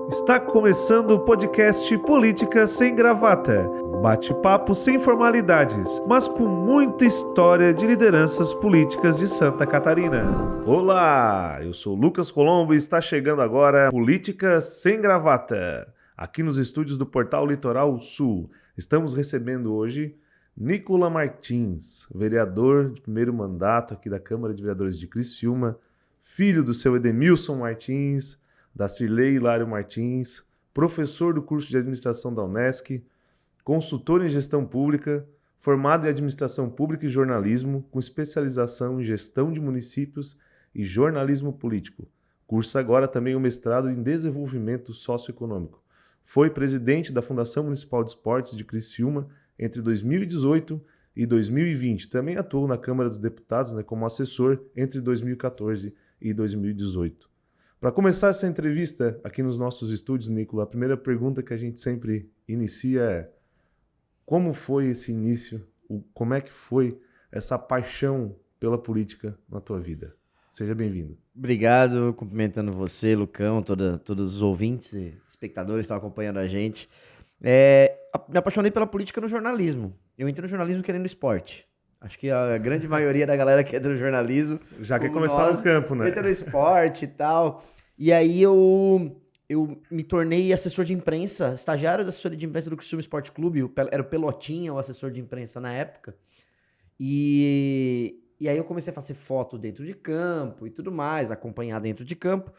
Está começando o podcast Política Sem Gravata. Bate-papo sem formalidades, mas com muita história de lideranças políticas de Santa Catarina. Olá, eu sou Lucas Colombo e está chegando agora Política Sem Gravata. Aqui nos estúdios do Portal Litoral Sul, estamos recebendo hoje Nicola Martins, vereador de primeiro mandato aqui da Câmara de Vereadores de Criciúma, filho do seu Edemilson Martins, da Cirlei Hilário Martins, professor do curso de administração da Unesc, consultor em gestão pública, formado em administração pública e jornalismo, com especialização em gestão de municípios e jornalismo político. Cursa agora também o mestrado em desenvolvimento socioeconômico. Foi presidente da Fundação Municipal de Esportes de Criciúma entre 2018 e 2020. Também atuou na Câmara dos Deputados, como assessor entre 2014 e 2018. Para começar essa entrevista aqui nos nossos estúdios, Nicola, a primeira pergunta que a gente sempre inicia é: como foi esse início? Como é que foi essa paixão pela política na tua vida? Seja bem-vindo. Obrigado, cumprimentando você, Lucão, todos os ouvintes e espectadores que estão acompanhando a gente. Me apaixonei pela política no jornalismo. Eu entrei no jornalismo querendo esporte. Acho que a grande maioria da galera que entra no jornalismo... Já quer começar no campo, né? Entra no esporte e tal. E aí eu me tornei assessor de imprensa, estagiário da assessoria de imprensa do Criciúma Esporte Clube. Era o Pelotinha, o assessor de imprensa na época. E aí eu comecei a fazer foto dentro de campo e tudo mais, acompanhar dentro de campo.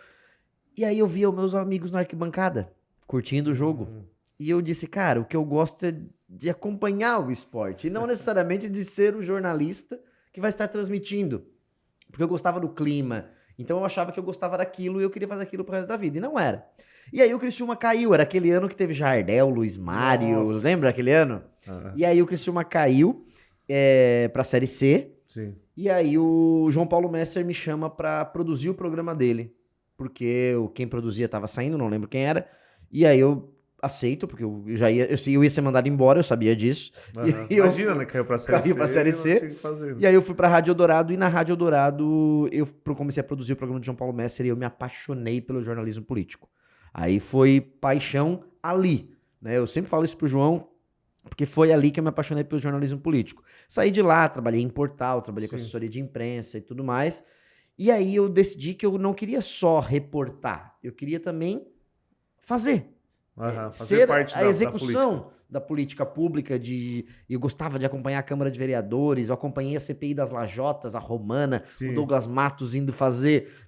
E aí eu via os meus amigos na arquibancada, curtindo o jogo. E eu disse, cara, o que eu gosto é de acompanhar o esporte, e não necessariamente de ser o jornalista que vai estar transmitindo. Porque eu gostava do clima, então eu achava que eu gostava daquilo e eu queria fazer aquilo pro resto da vida, e não era. E aí o Criciúma caiu, era aquele ano que teve Jardel, Luiz Mário, Nossa. Lembra aquele ano? E aí o Criciúma caiu pra Série C. Sim. E aí o João Paulo Messer me chama pra produzir o programa dele, porque quem produzia tava saindo, não lembro quem era, e aí eu aceito, porque eu ia ser mandado embora, eu sabia disso. Imagina, né? Caiu pra Série C. E aí eu fui pra Rádio Eldorado, e na Rádio Eldorado eu comecei a produzir o programa de João Paulo Messer e eu me apaixonei pelo jornalismo político. Aí foi paixão ali, né? Eu sempre falo isso pro João, porque foi ali que eu me apaixonei pelo jornalismo político. Saí de lá, trabalhei em portal, trabalhei com assessoria de imprensa e tudo mais. E aí eu decidi que eu não queria só reportar, eu queria também fazer. Fazer parte a execução da política pública. Eu gostava de acompanhar a Câmara de Vereadores, eu acompanhei a CPI das lajotas, a Romana, o Douglas Matos indo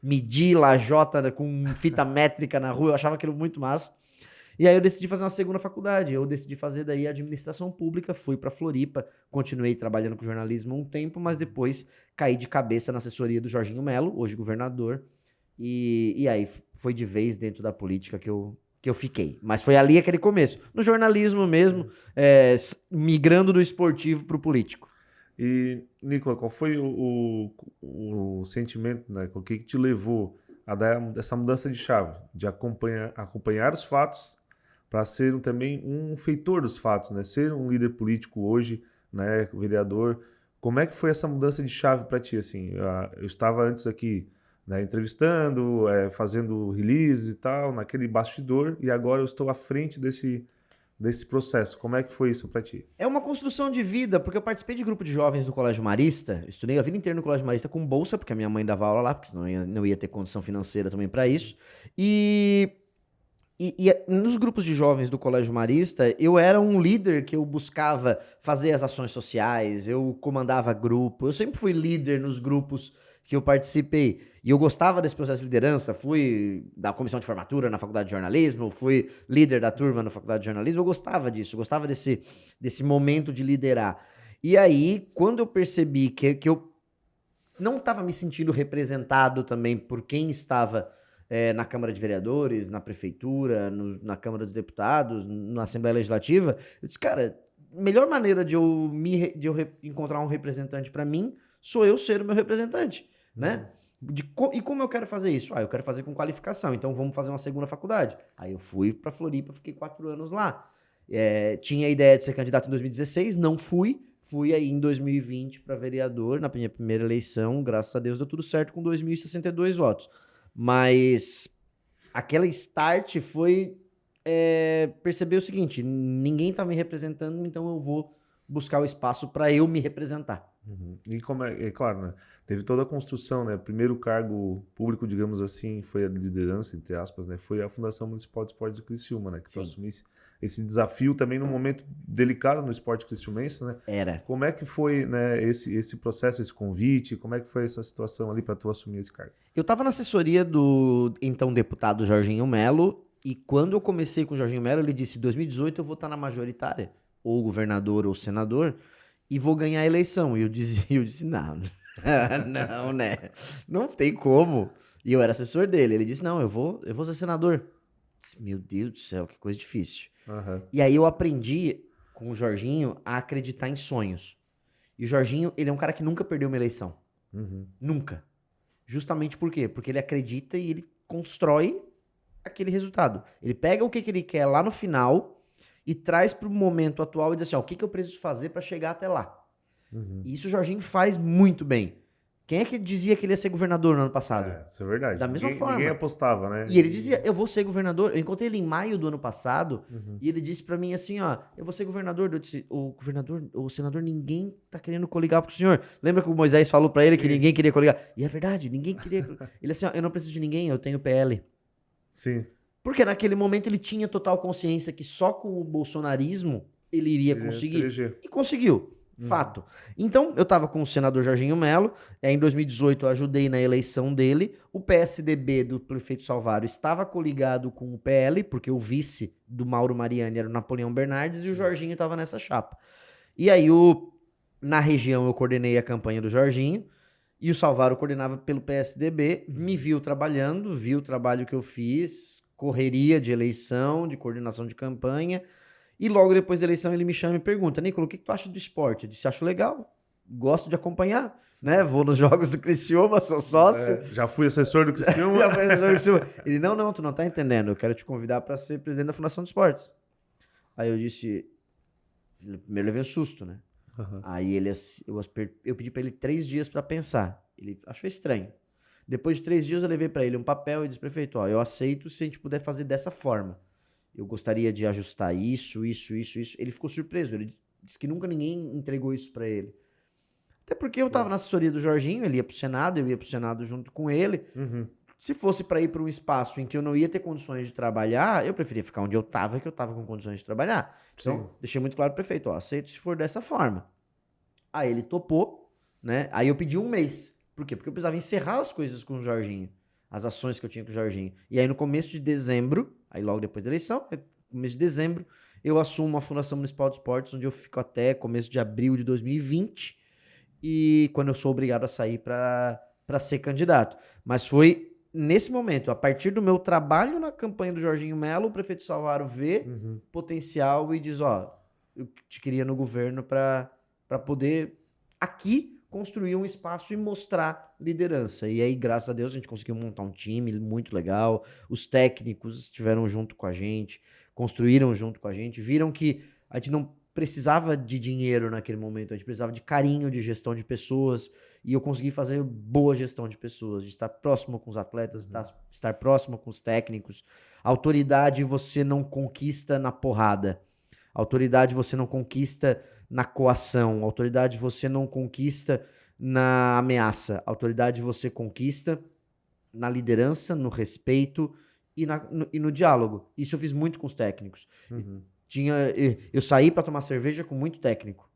medir lajota com fita métrica na rua, eu achava aquilo muito massa. E aí eu decidi fazer uma segunda faculdade, eu decidi fazer daí administração pública, fui pra Floripa, continuei trabalhando com jornalismo um tempo, mas depois caí de cabeça na assessoria do Jorginho Melo, hoje governador, e aí foi de vez dentro da política que eu fiquei. Mas foi ali aquele começo. No jornalismo mesmo, migrando do esportivo pro político. E, Nicola, qual foi o sentimento, né? O que te levou a dar essa mudança de chave? De acompanhar os fatos para ser também um feitor dos fatos, né? Ser um líder político hoje, né? Vereador. Como é que foi essa mudança de chave para ti? Assim, eu estava antes aqui, né, entrevistando, fazendo releases e tal, naquele bastidor, e agora eu estou à frente desse processo. Como é que foi isso para ti? É uma construção de vida, porque eu participei de grupo de jovens do Colégio Marista, estudei a vida inteira no Colégio Marista com bolsa, porque a minha mãe dava aula lá, porque senão eu não ia ter condição financeira também para isso. E nos grupos de jovens do Colégio Marista, eu era um líder que eu buscava fazer as ações sociais, eu comandava grupo, eu sempre fui líder nos grupos que eu participei. E eu gostava desse processo de liderança, fui da comissão de formatura na faculdade de jornalismo, fui líder da turma na faculdade de jornalismo, eu gostava disso, eu gostava desse momento de liderar. E aí, quando eu percebi que eu não estava me sentindo representado também por quem estava na Câmara de Vereadores, na Prefeitura, na Câmara dos Deputados, na Assembleia Legislativa, eu disse, cara, a melhor maneira de eu encontrar um representante para mim sou eu ser o meu representante, né? E como eu quero fazer isso? Eu quero fazer com qualificação, então vamos fazer uma segunda faculdade. Aí eu fui pra Floripa, fiquei 4 anos lá. Tinha a ideia de ser candidato em 2016, não fui aí em 2020 para vereador, na minha primeira eleição, graças a Deus deu tudo certo com 2.062 votos. Mas aquela start foi perceber o seguinte, ninguém tá me representando, então eu vou buscar o espaço para eu me representar. Uhum. E como é claro, né? Teve toda a construção, né? O primeiro cargo público, digamos assim, foi a liderança, entre aspas, né? Foi a Fundação Municipal de Esportes de Criciúma, né? Que tu Sim. assumisse esse desafio também num momento delicado no esporte criciumense, né? Era. Como é que foi, né, esse processo, esse convite? Como é que foi essa situação ali para tu assumir esse cargo? Eu tava na assessoria do então deputado Jorginho Melo, e quando eu comecei com o Jorginho Melo, ele disse, em 2018 eu vou estar na majoritária, ou governador ou senador, e vou ganhar a eleição. E eu disse, não, não, né? Não tem como. E eu era assessor dele. Ele disse, não, eu vou ser senador. Eu disse, meu Deus do céu, que coisa difícil. Aham. E aí eu aprendi com o Jorginho a acreditar em sonhos. E o Jorginho, ele é um cara que nunca perdeu uma eleição. Uhum. Nunca. Justamente por quê? Porque ele acredita e ele constrói aquele resultado. Ele pega o que ele quer lá no final e traz para o momento atual e diz assim, ó, o que eu preciso fazer para chegar até lá? Uhum. E isso o Jorginho faz muito bem. Quem é que dizia que ele ia ser governador no ano passado? Isso é verdade. Da mesma forma. Ninguém apostava, né? E ele dizia, eu vou ser governador. Eu encontrei ele em maio do ano passado Uhum. e ele disse pra mim assim, ó, eu vou ser governador. Eu disse, o senador, ninguém tá querendo coligar pro senhor. Lembra que o Moisés falou pra ele que Sim. ninguém queria coligar? E é verdade, ninguém queria. Ele assim, ó, eu não preciso de ninguém, eu tenho PL. Sim. Porque naquele momento ele tinha total consciência que só com o bolsonarismo ele iria Ele ia se conseguir. eleger. E conseguiu. Fato. Então, eu tava com o senador Jorginho Melo, em 2018 eu ajudei na eleição dele, o PSDB do prefeito Salvador estava coligado com o PL, porque o vice do Mauro Mariani era o Napoleão Bernardes e o Jorginho estava nessa chapa. E aí, na região, eu coordenei a campanha do Jorginho, e o Salvador coordenava pelo PSDB, me viu trabalhando, viu o trabalho que eu fiz, correria de eleição, de coordenação de campanha. E logo depois da eleição ele me chama e pergunta, Nicolas, o que tu acha do esporte? Eu disse, acho legal, gosto de acompanhar, né? Vou nos jogos do Criciúma, sou sócio. Já fui assessor do Criciúma. Já fui assessor do Criciúma. Ele, não, tu não tá entendendo, eu quero te convidar para ser presidente da Fundação de Esportes. Aí eu disse, primeiro levei um susto, né? Uhum. Aí eu pedi para ele 3 dias para pensar. Ele achou estranho. Depois de 3 dias eu levei para ele um papel e disse, prefeito, ó, eu aceito se a gente puder fazer dessa forma. Eu gostaria de ajustar isso. Ele ficou surpreso. Ele disse que nunca ninguém entregou isso pra ele. Até porque eu tava na assessoria do Jorginho, ele ia pro Senado, eu ia pro Senado junto com ele. Uhum. Se fosse pra ir pra um espaço em que eu não ia ter condições de trabalhar, eu preferia ficar onde eu tava, que eu tava com condições de trabalhar. Então, Sim. deixei muito claro pro prefeito, ó, aceito se for dessa forma. Aí ele topou, né? Aí eu pedi 1 mês. Por quê? Porque eu precisava encerrar as coisas com o Jorginho. As ações que eu tinha com o Jorginho. E aí no começo de dezembro, aí logo depois da eleição, no começo de dezembro, eu assumo a Fundação Municipal de Esportes, onde eu fico até começo de abril de 2020, e quando eu sou obrigado a sair para ser candidato. Mas foi nesse momento, a partir do meu trabalho na campanha do Jorginho Melo, o prefeito Salvador vê potencial e diz, ó, eu te queria no governo para poder aqui construir um espaço e mostrar liderança. E aí, graças a Deus, a gente conseguiu montar um time muito legal. Os técnicos estiveram junto com a gente, construíram junto com a gente, viram que a gente não precisava de dinheiro naquele momento, a gente precisava de carinho, de gestão de pessoas, e eu consegui fazer boa gestão de pessoas, de estar próximo com os atletas, estar próximo com os técnicos. Autoridade você não conquista na porrada. Autoridade você não conquista na coação. Autoridade você não conquista na ameaça. Autoridade você conquista na liderança, no respeito e no diálogo. Isso eu fiz muito com os técnicos. Uhum. Eu saí para tomar cerveja com muito técnico,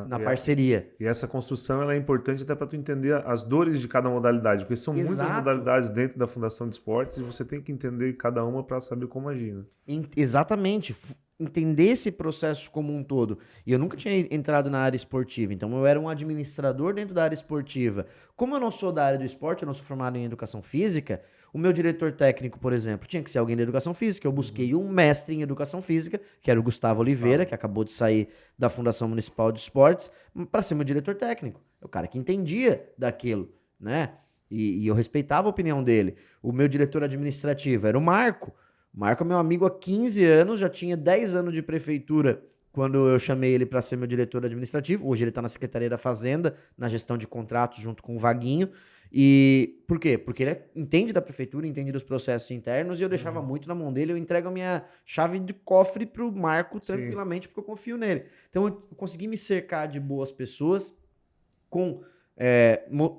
na parceria. E essa construção ela é importante até para tu entender as dores de cada modalidade, porque são muitas modalidades dentro da Fundação de Esportes e você tem que entender cada uma para saber como agir. Né? Exatamente. Entender esse processo como um todo. E eu nunca tinha entrado na área esportiva, então eu era um administrador dentro da área esportiva. Como eu não sou da área do esporte, eu não sou formado em educação física, o meu diretor técnico, por exemplo, tinha que ser alguém da educação física. Eu busquei um mestre em educação física, que era o Gustavo Oliveira, que acabou de sair da Fundação Municipal de Esportes, para ser meu diretor técnico. É o cara que entendia daquilo, né? E eu respeitava a opinião dele. O meu diretor administrativo era o Marco. Marco é meu amigo há 15 anos, já tinha 10 anos de prefeitura quando eu chamei ele para ser meu diretor administrativo. Hoje ele está na Secretaria da Fazenda, na gestão de contratos junto com o Vaguinho. E por quê? Porque ele entende da prefeitura, entende dos processos internos, e eu deixava muito na mão dele. Eu entrego a minha chave de cofre pro Marco tranquilamente, porque eu confio nele. Então eu consegui me cercar de boas pessoas,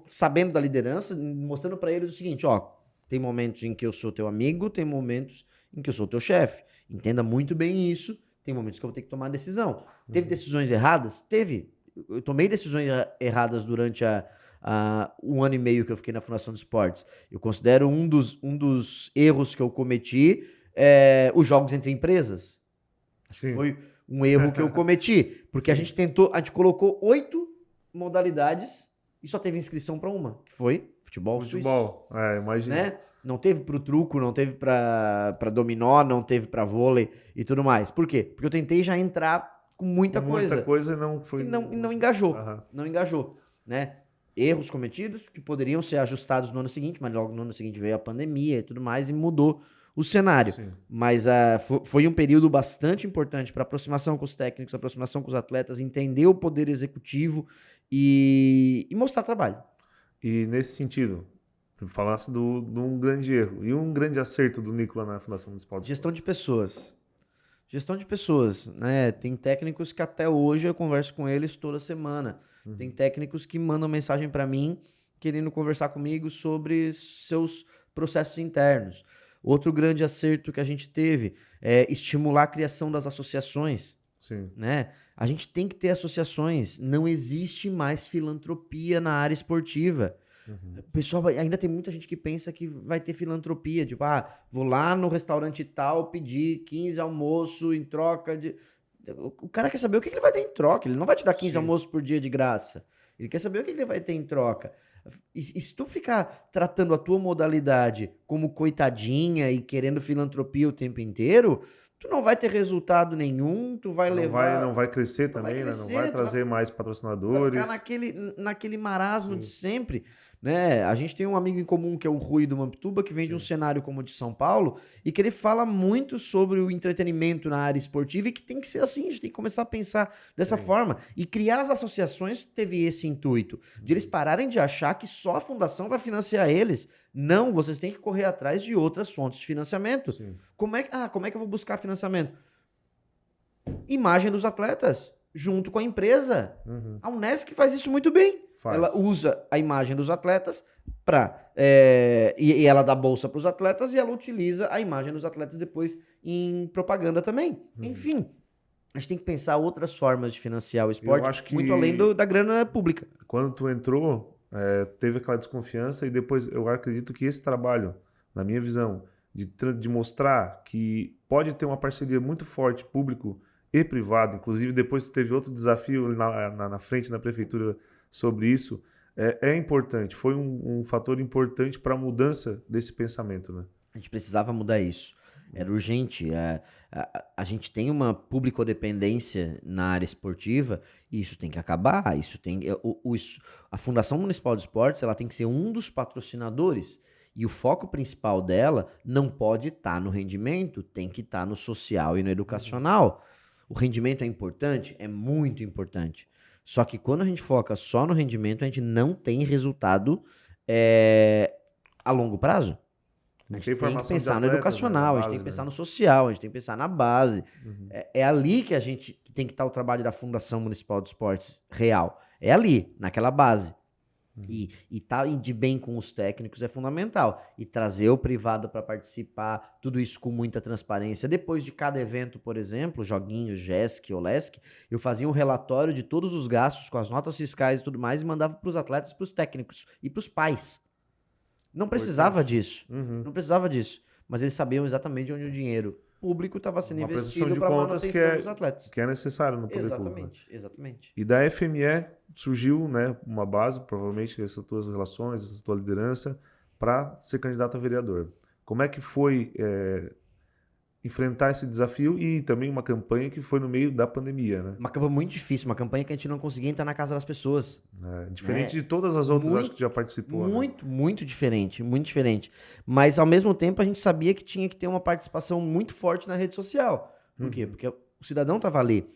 sabendo da liderança, mostrando para eles o seguinte, ó, tem momentos em que eu sou teu amigo, tem momentos em que eu sou teu chefe. Entenda muito bem isso. Tem momentos que eu vou ter que tomar decisão. Teve decisões erradas? Teve. Eu tomei decisões erradas durante um ano e meio que eu fiquei na Fundação de Esportes. Eu considero um dos erros que eu cometi os jogos entre empresas. Sim. Foi um erro que eu cometi. Porque a gente colocou 8 modalidades e só teve inscrição para uma, que foi futebol suíço. Imagina. Né? Não teve pro truco, não teve pra dominó, não teve pra vôlei e tudo mais. Por quê? Porque eu tentei já entrar com muita coisa. Muita coisa não foi... E não engajou. Não engajou, né? Erros cometidos que poderiam ser ajustados no ano seguinte, mas logo no ano seguinte veio a pandemia e tudo mais e mudou o cenário. Sim. Mas foi um período bastante importante para aproximação com os técnicos, aproximação com os atletas, entender o poder executivo e mostrar trabalho. E nesse sentido, tu falasse de um grande erro e um grande acerto do Nicola na Fundação Municipal de Gestão de pessoas. Gestão de pessoas, né? Tem técnicos que até hoje eu converso com eles toda semana. Tem técnicos que mandam mensagem para mim querendo conversar comigo sobre seus processos internos. Outro grande acerto que a gente teve é estimular a criação das associações. Sim. Né? A gente tem que ter associações. Não existe mais filantropia na área esportiva. Pessoal, ainda tem muita gente que pensa que vai ter filantropia. Tipo, vou lá no restaurante tal pedir 15 almoços em troca de... O cara quer saber o que ele vai ter em troca. Ele não vai te dar 15 almoços por dia de graça. Ele quer saber o que ele vai ter em troca. E se tu ficar tratando a tua modalidade como coitadinha e querendo filantropia o tempo inteiro, tu não vai ter resultado nenhum, tu vai levar... Não vai crescer também, né? Não vai trazer mais patrocinadores. Vai ficar naquele marasmo de sempre, né? A gente tem um amigo em comum que é o Rui do Mamptuba, que vem de um cenário como o de São Paulo, e que ele fala muito sobre o entretenimento na área esportiva e que tem que ser assim, a gente tem que começar a pensar dessa forma. E criar as associações teve esse intuito, de eles pararem de achar que só a fundação vai financiar eles. Não, vocês têm que correr atrás de outras fontes de financiamento. Como é que eu vou buscar financiamento? Imagem dos atletas, junto com a empresa. A Unesc faz isso muito bem. Ela usa a imagem dos atletas e ela dá bolsa para os atletas e ela utiliza a imagem dos atletas depois em propaganda também. Enfim, a gente tem que pensar outras formas de financiar o esporte, muito além da grana pública. Quando tu entrou, teve aquela desconfiança e depois eu acredito que esse trabalho, na minha visão, de mostrar que pode ter uma parceria muito forte, público e privado, inclusive depois tu teve outro desafio na frente, na prefeitura, sobre isso, é importante, foi um fator importante para a mudança desse pensamento, né? A gente precisava mudar isso, era urgente. A gente tem uma público-dependência na área esportiva e isso tem que acabar. A Fundação Municipal de Esportes ela tem que ser um dos patrocinadores e o foco principal dela não pode estar no rendimento, tem que estar no social e no educacional. O rendimento é importante? É muito importante. Só que quando a gente foca só no rendimento, a gente não tem resultado a longo prazo. A gente tem que pensar no educacional, a gente tem que pensar no social, a gente tem que pensar na base. É ali que a gente tem que estar o trabalho da Fundação Municipal de Esportes real. É ali, naquela base. E estar de bem com os técnicos é fundamental. E trazer o privado para participar, tudo isso com muita transparência. Depois de cada evento, por exemplo, joguinhos, JESC, OLESC, eu fazia um relatório de todos os gastos com as notas fiscais e tudo mais e mandava para os atletas, para os técnicos e para os pais. Não precisava disso. Não precisava disso. Mas eles sabiam exatamente onde o dinheiro público estava sendo investido para a manutenção dos atletas. Que é necessário no poder público. Exatamente. E da FME surgiu, né, uma base, provavelmente essas tuas relações, essa tua liderança, para ser candidato a vereador. Como é que foi enfrentar esse desafio e também uma campanha que foi no meio da pandemia, né? Uma campanha muito difícil, uma campanha que a gente não conseguia entrar na casa das pessoas. Diferente de todas as outras, acho que tu já participou. Muito diferente, muito diferente. Mas, ao mesmo tempo, a gente sabia que tinha que ter uma participação muito forte na rede social. Por quê? Porque o cidadão estava ali.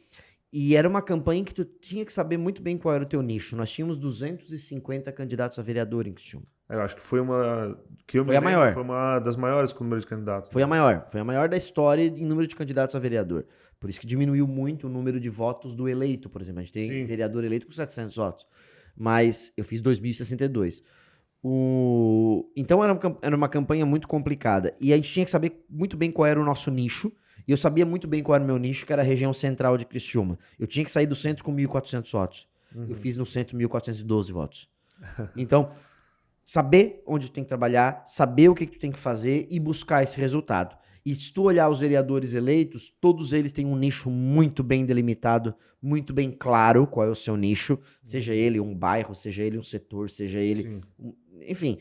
E era uma campanha que tu tinha que saber muito bem qual era o teu nicho. Nós tínhamos 250 candidatos a vereador em Criciúma. Eu acho que foi uma... Que eu Foi me a lembro, maior. foi uma das maiores com o número de candidatos. Foi a maior. Foi a maior da história em número de candidatos a vereador. Por isso que diminuiu muito o número de votos do eleito, por exemplo. A gente tem Sim. vereador eleito com 700 votos. Mas eu fiz 2062. Então era uma campanha muito complicada. E a gente tinha que saber muito bem qual era o nosso nicho. E eu sabia muito bem qual era o meu nicho, que era a região central de Criciúma. Eu tinha que sair do centro com 1.400 votos. Eu fiz no centro 1.412 votos. Então, saber onde tu tem que trabalhar, saber o que tu tem que fazer e buscar esse resultado. E se tu olhar os vereadores eleitos, todos eles têm um nicho muito bem delimitado, muito bem claro qual é o seu nicho, seja ele um bairro, seja ele um setor, seja ele... Enfim,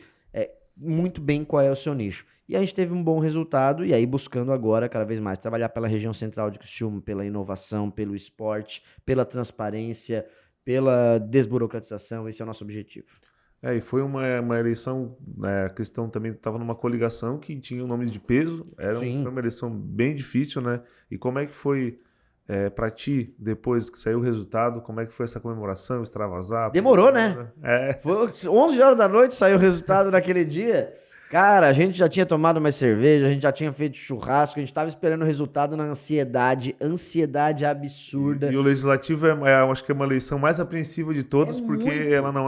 muito bem qual é o seu nicho. E a gente teve um bom resultado, e aí buscando agora, cada vez mais, trabalhar pela região central de Criciúma, pela inovação, pelo esporte, pela transparência, pela desburocratização, esse é o nosso objetivo. E foi uma eleição, a questão também estava numa coligação que tinha um nome de peso, foi uma eleição bem difícil, né? E como é que foi para ti, depois que saiu o resultado, como é que foi essa comemoração, extravasar? Demorou, né? Foi 11 horas da noite, saiu o resultado naquele dia. Cara, a gente já tinha tomado mais cerveja, a gente já tinha feito churrasco, a gente tava esperando o resultado na ansiedade absurda. E o legislativo acho que é uma eleição mais apreensiva de todas, porque ela não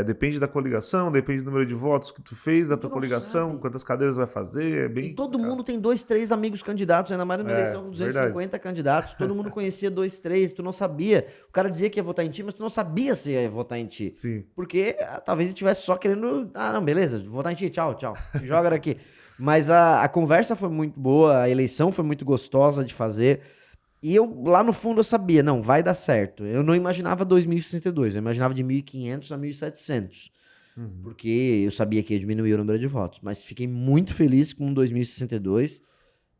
depende da coligação, depende do número de votos que tu fez, da tua coligação, quantas cadeiras vai fazer, E todo mundo tem 2, 3 amigos candidatos, ainda mais numa eleição com 250 candidatos, todo mundo conhecia 2, 3, tu não sabia. O cara dizia que ia votar em ti, mas tu não sabia se ia votar em ti. Sim. Porque talvez ele estivesse só querendo, não, beleza, vou votar em ti, tchau. Joga daqui. Mas a conversa foi muito boa, a eleição foi muito gostosa de fazer. E eu, lá no fundo, eu sabia, não, vai dar certo. Eu não imaginava 2.062, eu imaginava de 1.500 a 1.700. Porque eu sabia que ia diminuir o número de votos. Mas fiquei muito feliz com 2.062,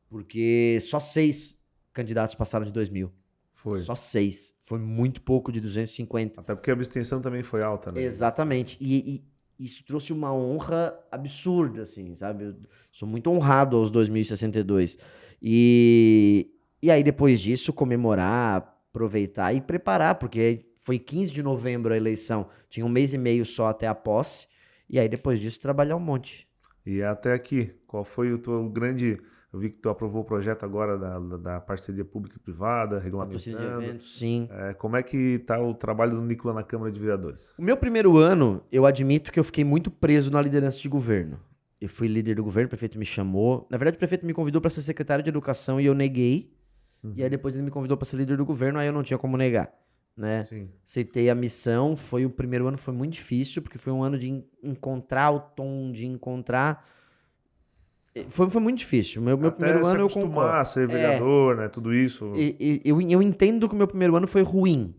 porque só 6 candidatos passaram de 2.000. Foi. Só 6. Foi muito pouco de 250. Até porque a abstenção também foi alta, né? Exatamente. E isso trouxe uma honra absurda, assim, sabe? Eu sou muito honrado aos 2062. E aí, depois disso, comemorar, aproveitar e preparar, porque foi 15 de novembro a eleição. Tinha 1 mês e meio só até a posse. E aí, depois disso, trabalhar um monte. E até aqui, qual foi o teu grande... Eu vi que tu aprovou o projeto agora da parceria pública e privada, regulamentando. Patrocínio de eventos, sim. Como é que tá o trabalho do Nicola na Câmara de Vereadores? O meu primeiro ano, eu admito que eu fiquei muito preso na liderança de governo. Eu fui líder do governo, o prefeito me chamou. Na verdade, o prefeito me convidou para ser secretário de educação e eu neguei. E aí depois ele me convidou para ser líder do governo, aí eu não tinha como negar, né? Sim. Aceitei a missão. O primeiro ano foi muito difícil, porque foi um ano de encontrar o tom, de encontrar... Foi muito difícil. Meu primeiro ano eu concordo. Acostumar a ser vereador, né? Tudo isso. Eu entendo que o meu primeiro ano foi ruim.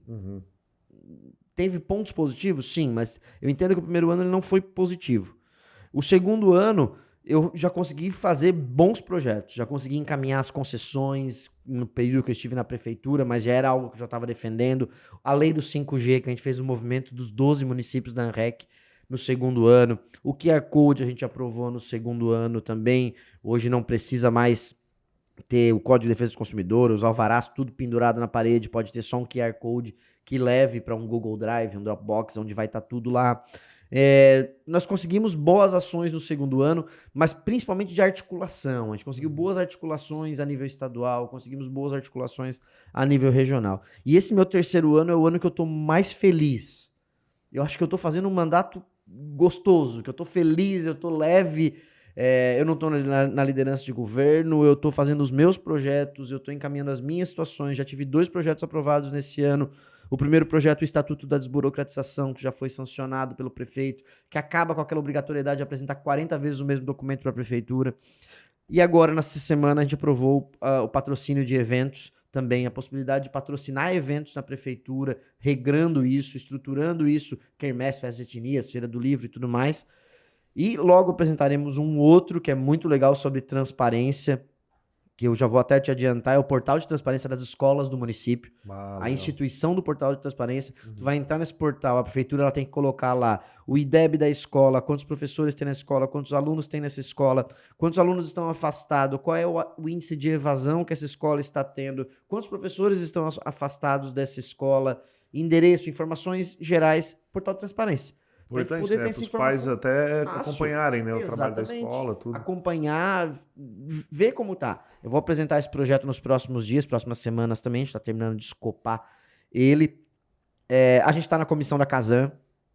Teve pontos positivos? Sim, mas eu entendo que o primeiro ano ele não foi positivo. O segundo ano, eu já consegui fazer bons projetos, já consegui encaminhar as concessões no período que eu estive na prefeitura, mas já era algo que eu já estava defendendo. A lei do 5G, que a gente fez o movimento dos 12 municípios da ANREC no segundo ano. O QR Code a gente aprovou no segundo ano também. Hoje não precisa mais ter o Código de Defesa do Consumidor, os alvarás tudo pendurado na parede, pode ter só um QR Code que leve para um Google Drive, um Dropbox, onde vai estar tudo lá. Nós conseguimos boas ações no segundo ano, mas principalmente de articulação. A gente conseguiu boas articulações a nível estadual, conseguimos boas articulações a nível regional. E esse meu terceiro ano é o ano que eu estou mais feliz. Eu acho que eu estou fazendo um mandato gostoso, que eu estou feliz, eu estou leve, eu não estou na liderança de governo, eu estou fazendo os meus projetos, eu estou encaminhando as minhas situações. Já tive 2 projetos aprovados nesse ano. O primeiro projeto, o Estatuto da Desburocratização, que já foi sancionado pelo prefeito, que acaba com aquela obrigatoriedade de apresentar 40 vezes o mesmo documento para a prefeitura. E agora, nessa semana, a gente aprovou o patrocínio de eventos, também a possibilidade de patrocinar eventos na prefeitura, regrando isso, estruturando isso, quermesse, festa de etnias, feira do livro e tudo mais. E logo apresentaremos um outro que é muito legal sobre transparência, que eu já vou até te adiantar, é o portal de transparência das escolas do município. A instituição do portal de transparência. Tu vai entrar nesse portal, a prefeitura ela tem que colocar lá o IDEB da escola, quantos professores tem na escola, quantos alunos tem nessa escola, quantos alunos estão afastados, qual é o índice de evasão que essa escola está tendo, quantos professores estão afastados dessa escola, endereço, informações gerais, portal de transparência. Importante, poder né? ter essa Para os pais informação até fácil. acompanharem, né, o trabalho da Exatamente. escola, tudo. Acompanhar, ver como tá. Eu vou apresentar esse projeto nos próximos dias, próximas semanas também, a gente tá terminando de escopar ele. A gente tá na comissão da Casan,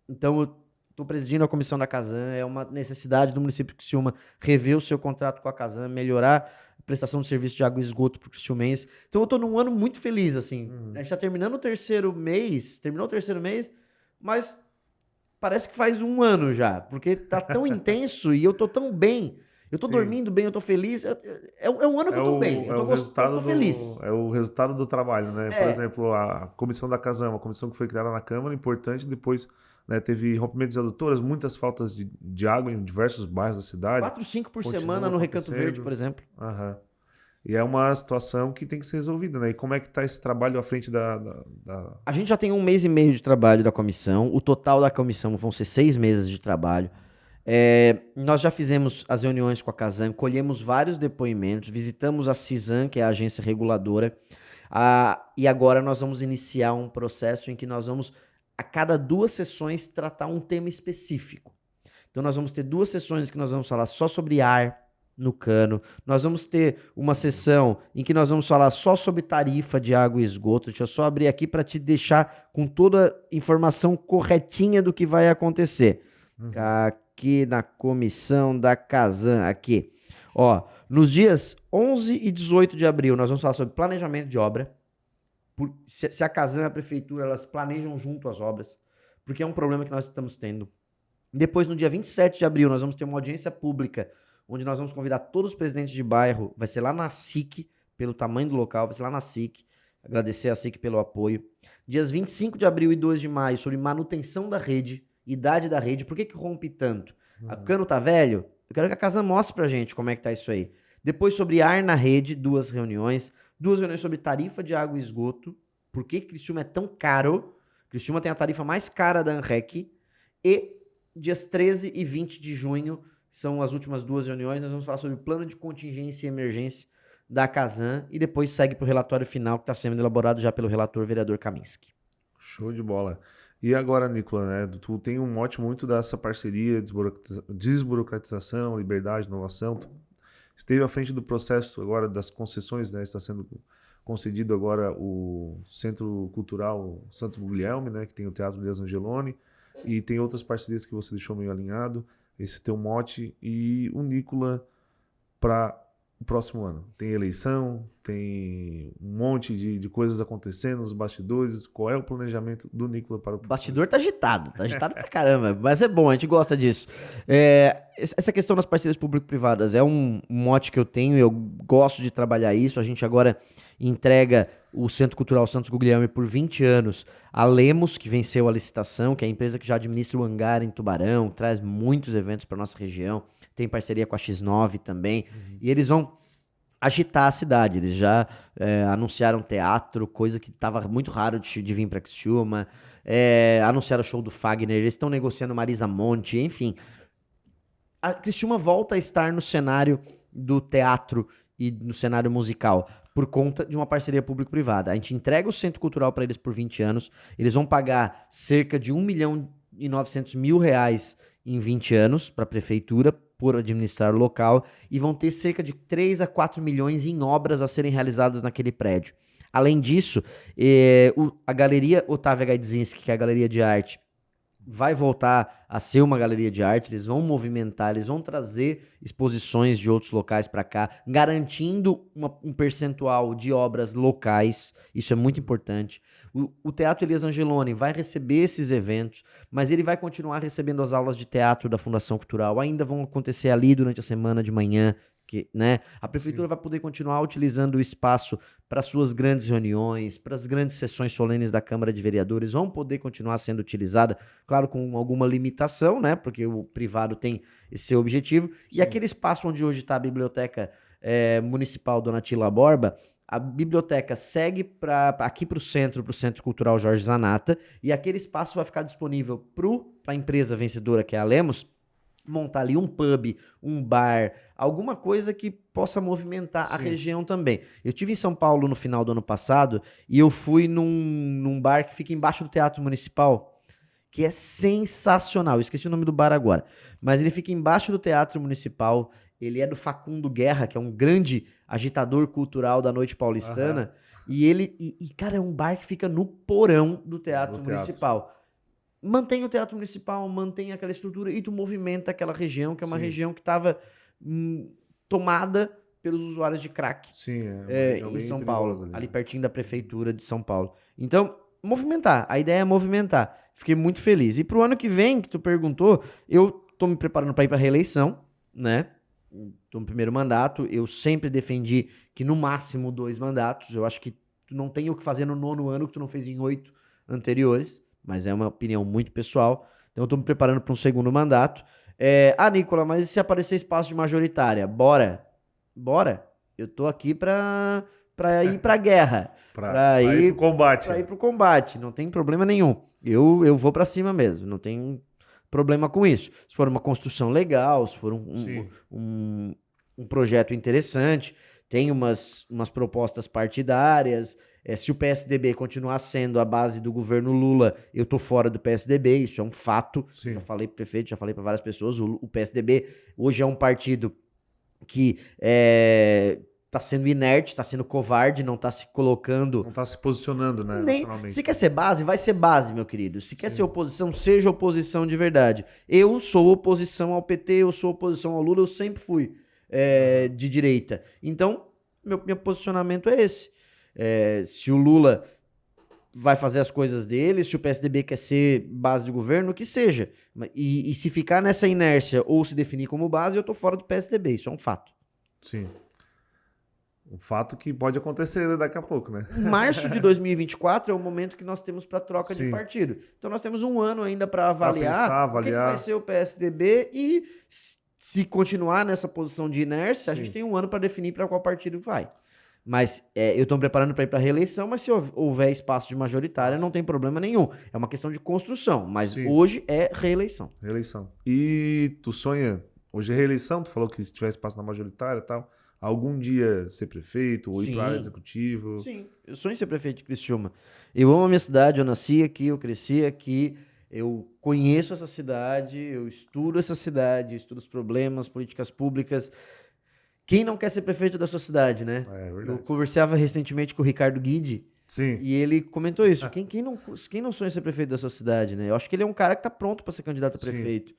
então eu tô presidindo a comissão da Casan, é uma necessidade do município de Criciúma rever o seu contrato com a Casan, melhorar a prestação de serviço de água e esgoto pro criciumense. Então eu tô num ano muito feliz, assim. A gente tá terminou o terceiro mês, mas parece que faz um ano já, porque tá tão intenso e eu tô tão bem. Eu tô Sim. dormindo bem, eu tô feliz. É um ano que eu tô bem. Eu tô feliz. É o resultado do trabalho, né? Por É. exemplo, a comissão da Casan, uma comissão que foi criada na Câmara, importante, depois, né, teve rompimento de adutoras, muitas faltas de água em diversos bairros da cidade. 4, 5 por Continua semana no Recanto acontecendo. Verde, por exemplo. Aham. E é uma situação que tem que ser resolvida, né? E como é que tá esse trabalho à frente da... A gente já tem 1 mês e meio de trabalho da comissão. O total da comissão vão ser 6 meses de trabalho. Nós já fizemos as reuniões com a Casan, colhemos vários depoimentos, visitamos a CISAM, que é a agência reguladora, e agora nós vamos iniciar um processo em que nós vamos, a cada 2 sessões, tratar um tema específico. Então nós vamos ter 2 sessões que nós vamos falar só sobre ar no cano, nós vamos ter uma sessão em que nós vamos falar só sobre tarifa de água e esgoto. Deixa eu só abrir aqui para te deixar com toda a informação corretinha do que vai acontecer. Aqui na comissão da Casan, aqui. Ó, nos dias 11 e 18 de abril, nós vamos falar sobre planejamento de obra. Se a Casan e a prefeitura, elas planejam junto as obras, porque é um problema que nós estamos tendo. Depois, no dia 27 de abril, nós vamos ter uma audiência pública, onde nós vamos convidar todos os presidentes de bairro. Vai ser lá na SIC, pelo tamanho do local, vai ser lá na SIC. Agradecer a SIC pelo apoio. Dias 25 de abril e 2 de maio, sobre manutenção da rede, idade da rede. Por que rompe tanto? O cano tá velho? Eu quero que a Casan mostre pra gente como é que tá isso aí. Depois, sobre ar na rede, 2 reuniões. 2 reuniões sobre tarifa de água e esgoto. Por que Criciúma é tão caro? Criciúma tem a tarifa mais cara da ANREC. E dias 13 e 20 de junho, são as últimas 2 reuniões, nós vamos falar sobre o plano de contingência e emergência da Casan e depois segue para o relatório final que está sendo elaborado já pelo relator vereador Kaminski. Show de bola. E agora, Nicola, né, tu tem um mote muito dessa parceria, desburocratização, liberdade, inovação. Tu esteve à frente do processo agora das concessões, né, está sendo concedido agora o Centro Cultural Santos Guglielmi, né, que tem o Teatro Elias Angeloni, e tem outras parcerias que você deixou meio alinhado. Esse teu mote e o Nicola para o próximo ano. Tem eleição, tem um monte de coisas acontecendo nos bastidores. Qual é o planejamento do Nicola para o próximo ano? O bastidor tá agitado pra caramba, mas é bom, a gente gosta disso. Essa questão das parcerias público-privadas é um mote que eu tenho, eu gosto de trabalhar isso. A gente agora entrega o Centro Cultural Santos Guglielmi por 20 anos a Lemos, que venceu a licitação, que é a empresa que já administra o hangar em Tubarão, traz muitos eventos para nossa região, tem parceria com a X9 também, e eles vão agitar a cidade. Eles já anunciaram teatro, coisa que estava muito raro de vir para Criciúma, anunciaram o show do Fagner, eles estão negociando Marisa Monte, enfim. A Criciúma volta a estar no cenário do teatro e no cenário musical, por conta de uma parceria público-privada. A gente entrega o Centro Cultural para eles por 20 anos, eles vão pagar cerca de R$1.900.000 em 20 anos para a prefeitura, por administrar o local, e vão ter cerca de 3 a 4 milhões em obras a serem realizadas naquele prédio. Além disso, a Galeria Otávio Gaidzinski, que é a galeria de arte, vai voltar a ser uma galeria de arte, eles vão movimentar, eles vão trazer exposições de outros locais para cá, garantindo um percentual de obras locais, isso é muito importante. O Teatro Elias Angeloni vai receber esses eventos, mas ele vai continuar recebendo as aulas de teatro da Fundação Cultural, ainda vão acontecer ali durante a semana de manhã, né? A prefeitura vai poder continuar utilizando o espaço para suas grandes reuniões, para as grandes sessões solenes da Câmara de Vereadores, vão poder continuar sendo utilizada, claro, com alguma limitação, né? Porque o privado tem esse seu objetivo. Sim. E aquele espaço onde hoje está a Biblioteca Municipal Dona Tila Borba, a biblioteca segue aqui para o Centro Cultural Jorge Zanata, e aquele espaço vai ficar disponível para a empresa vencedora, que é a Lemos, montar ali um pub, um bar, alguma coisa que possa movimentar a região também. Eu estive em São Paulo no final do ano passado e eu fui num bar que fica embaixo do Teatro Municipal, que é sensacional. Eu esqueci o nome do bar agora. Mas ele fica embaixo do Teatro Municipal. Ele é do Facundo Guerra, que é um grande agitador cultural da noite paulistana. Cara, é um bar que fica no porão do Teatro Municipal. Mantém o Teatro Municipal, mantém aquela estrutura e tu movimenta aquela região, que é uma região que estava tomada pelos usuários de crack. Sim, em São Paulo, ali pertinho da prefeitura de São Paulo. Então, movimentar. A ideia é movimentar. Fiquei muito feliz. E pro ano que vem, que tu perguntou, eu tô me preparando para ir para reeleição, né? Tô no primeiro mandato. Eu sempre defendi que no máximo 2 mandatos. Eu acho que tu não tem o que fazer no 9º ano que tu não fez em 8 anteriores. Mas é uma opinião muito pessoal. Então eu tô me preparando para um 2º mandato. Nicola, mas e se aparecer espaço de majoritária? Bora. Eu tô aqui pra ir pra guerra. Pra ir pro combate. Pra ir pro combate. Não tem problema nenhum. Eu vou pra cima mesmo. Não tem problema com isso. Se for uma construção legal, se for um projeto interessante, tem umas propostas partidárias. Se o PSDB continuar sendo a base do governo Lula, eu tô fora do PSDB, isso é um fato. Já falei pro prefeito, já falei para várias pessoas. O PSDB hoje é um partido que tá sendo inerte, tá sendo covarde, não tá se colocando... Não tá se posicionando, né? Se quer ser base, vai ser base, meu querido. Se quer ser oposição, seja oposição de verdade. Eu sou oposição ao PT, eu sou oposição ao Lula, eu sempre fui de direita. Então, meu posicionamento é esse. Se o Lula vai fazer as coisas dele, se o PSDB quer ser base de governo, que seja. E se ficar nessa inércia ou se definir como base, eu tô fora do PSDB. Isso é um fato. Sim. Um fato que pode acontecer daqui a pouco, né? Março de 2024 é o momento que nós temos para troca de partido. Então nós temos um ano ainda para avaliar o que vai ser o PSDB e se continuar nessa posição de inércia, a gente tem um ano para definir para qual partido vai. Mas eu estou me preparando para ir para a reeleição, mas se houver espaço de majoritária, não tem problema nenhum. É uma questão de construção, mas hoje é reeleição. Reeleição. E tu sonha, hoje é reeleição, tu falou que se tiver espaço na majoritária e tal, algum dia ser prefeito ou ir para a área executiva? Sim, eu sonho em ser prefeito de Criciúma. Eu amo a minha cidade, eu nasci aqui, eu cresci aqui, eu conheço essa cidade, eu estudo essa cidade, eu estudo os problemas, políticas públicas. Quem não quer ser prefeito da sua cidade, né? É verdade. Eu conversava recentemente com o Ricardo Guide. Sim. E ele comentou isso. Quem não sonha ser prefeito da sua cidade, né? Eu acho que ele é um cara que tá pronto para ser candidato a prefeito.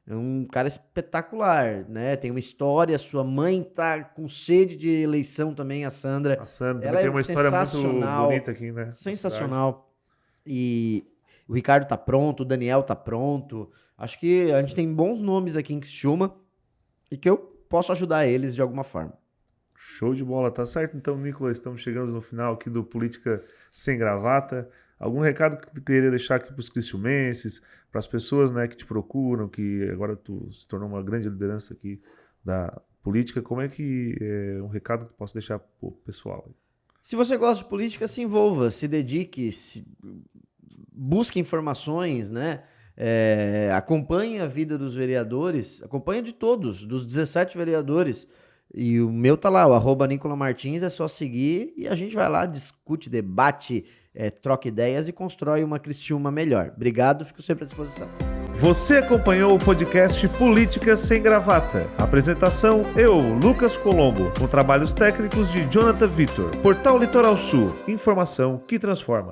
É um cara espetacular, né? Tem uma história, sua mãe tá com sede de eleição também, a Sandra. A Sandra ela tem uma história muito bonita aqui, né? Sensacional. E o Ricardo tá pronto, o Daniel tá pronto. Acho que a gente tem bons nomes aqui em Criciúma e que eu posso ajudar eles de alguma forma. Show de bola, tá certo? Então, Nicolas, estamos chegando no final aqui do Política Sem Gravata. Algum recado que tu queria deixar aqui para os criciumenses, para as pessoas, né, que te procuram, que agora tu se tornou uma grande liderança aqui da política, como é que um recado que tu possa deixar pro pessoal? Se você gosta de política, se envolva, se dedique, busque informações, né? Acompanhe a vida dos vereadores, acompanhe de todos, dos 17 vereadores. E o meu tá lá, o @Nicola Martins, é só seguir e a gente vai lá, discute, debate, troca ideias e constrói uma Criciúma melhor. Obrigado, fico sempre à disposição. Você acompanhou o podcast Política Sem Gravata. Apresentação, eu, Lucas Colombo, com trabalhos técnicos de Jonathan Vitor. Portal Litoral Sul, informação que transforma.